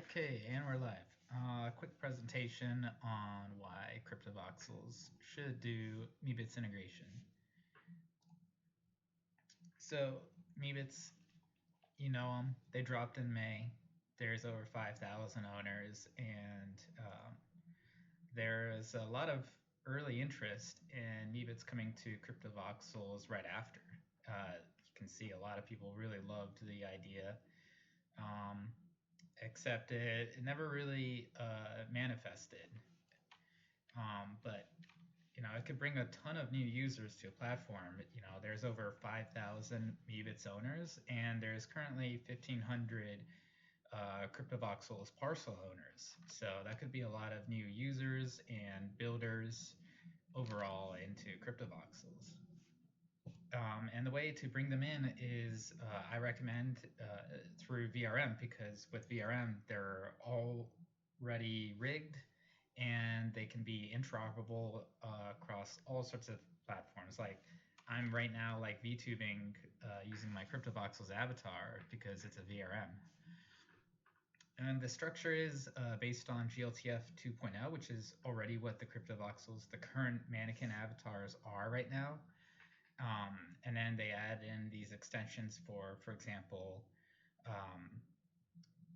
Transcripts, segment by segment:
Okay, and we're live. Quick presentation on why Cryptovoxels should do Meebits integration. So, Meebits, you know them. They dropped in May. There's over 5,000 owners, and there's a lot of early interest in Meebits coming to Cryptovoxels right after. You can see a lot of people really loved the idea. Um, Except it never really manifested. But it could bring a ton of new users to a platform. There's over 5,000 Meebits owners, and there's currently 1,500 Cryptovoxels parcel owners. So that could be a lot of new users and builders overall into Cryptovoxels. And the way to bring them in is I recommend through VRM, because with VRM they're already rigged and they can be interoperable across all sorts of platforms. Like I'm right now like VTubing using my Cryptovoxels avatar because it's a VRM. And the structure is based on GLTF 2.0, which is already what the Cryptovoxels, the current mannequin avatars are right now. And then they add in these extensions for example,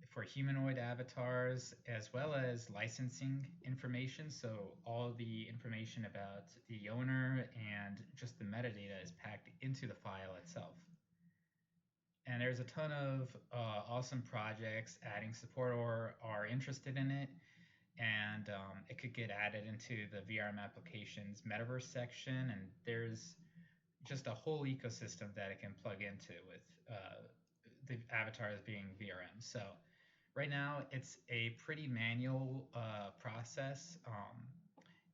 for humanoid avatars, as well as licensing information. So all the information about the owner and just the metadata is packed into the file itself. And there's a ton of awesome projects adding support or are interested in it. And it could get added into the VRM applications metaverse section. And there's just a whole ecosystem that it can plug into with the avatars being VRM. So right now it's a pretty manual process.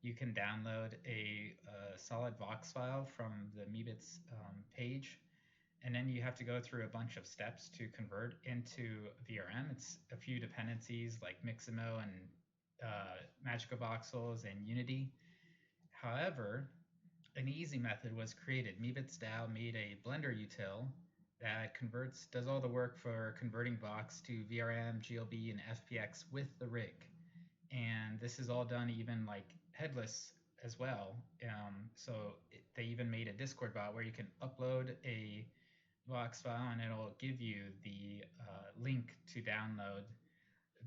You can download a solid Vox file from the Meebits page, and then you have to go through a bunch of steps to convert into VRM. It's a few dependencies like Mixamo and Magicovoxels and Unity. However, an easy method was created. Meebits DAO made a Blender util that does all the work for converting Vox to VRM, GLB, and FPX with the rig. And this is all done even like headless as well. They even made a Discord bot where you can upload a Vox file and it'll give you the link to download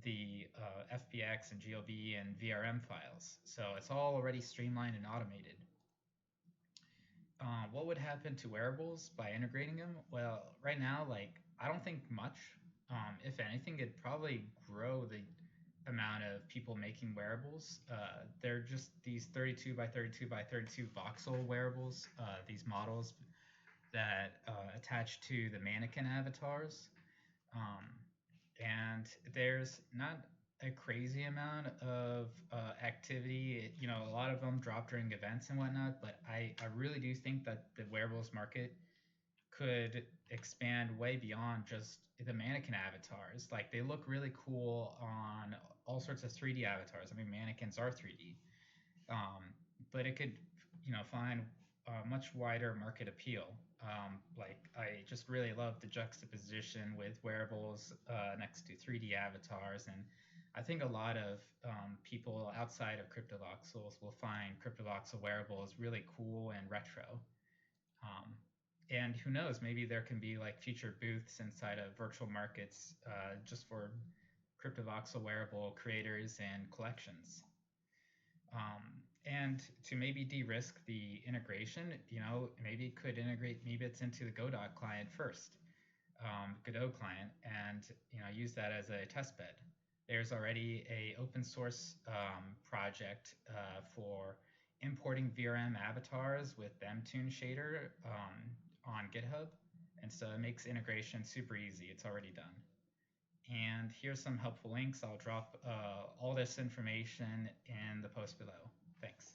the FPX and GLB and VRM files. So it's all already streamlined and automated. What would happen to wearables by integrating them? Well, right now, like I don't think much. If anything, it'd probably grow the amount of people making wearables. They're just these 32 by 32 by 32 voxel wearables, these models that attach to the mannequin avatars. And there's not a crazy amount of activity. A lot of them drop during events and whatnot, but I really do think that the wearables market could expand way beyond just the mannequin avatars. Like they look really cool on all sorts of 3D avatars. I mean, mannequins are 3D, but it could, find a much wider market appeal. Like I just really love the juxtaposition with wearables next to 3D avatars, and I think a lot of people outside of Cryptovoxels will find Cryptovoxel wearables really cool and retro. Um, and who knows, maybe there can be like future booths inside of virtual markets just for Cryptovoxel wearable creators and collections. And to maybe de-risk the integration, maybe it could integrate Meebits into the Godot client first, Godot client, and use that as a test bed. There's already a open source project for importing VRM avatars with the MTune shader on GitHub, and so it makes integration super easy. It's already done. And here's some helpful links. I'll drop all this information in the post below. Thanks.